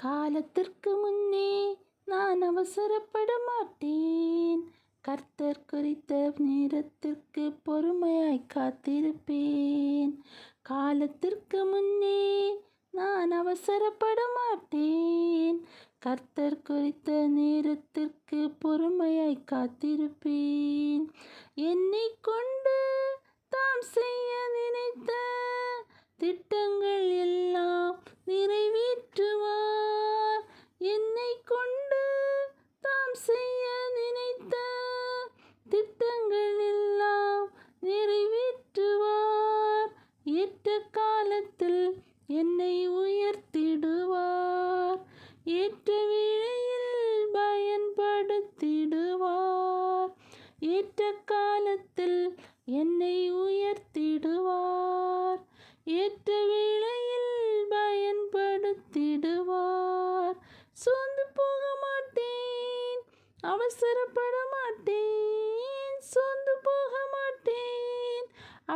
காலத்திற்கு முன்னே நான் அவசரப்பட மாட்டேன். கர்த்தர் குறித்த நேரத்திற்கு பொறுமையாய் காத்திருப்பேன். காலத்திற்கு முன்னே நான் அவசரப்பட மாட்டேன். கர்த்தர் குறித்த நேரத்திற்கு பொறுமையாய் காத்திருப்பேன். என்னை கொண்டு தாம் செய்ய நினைத்த திட்டங்கள் எல்லாம் நிறைவேற்றுவார். என்னை கொண்டு தாம் செய்ய நினைத்த திட்டங்கள் எல்லாம் நிறைவேற்றுவார். ஏற்ற காலத்தில் என்னை உயர்த்திடுவார். ஏற்ற வேளையில் பயன்படுத்திடுவார். ஏற்ற காலத்தில் என்னை உயர்த்திடுவார். ஏற்ற வேளையில் பயன்படுத்திடுவார். சோர்ந்து போக மாட்டேன், அவசரப்பட மாட்டேன். சோர்ந்து போக மாட்டேன்,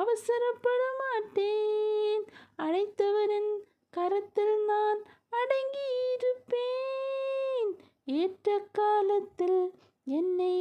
அவசரப்பட மாட்டேன். அழைத்தவரின் கரத்தில் நான் அடங்கி இருப்பேன். ஏற்ற காலத்தில் என்னை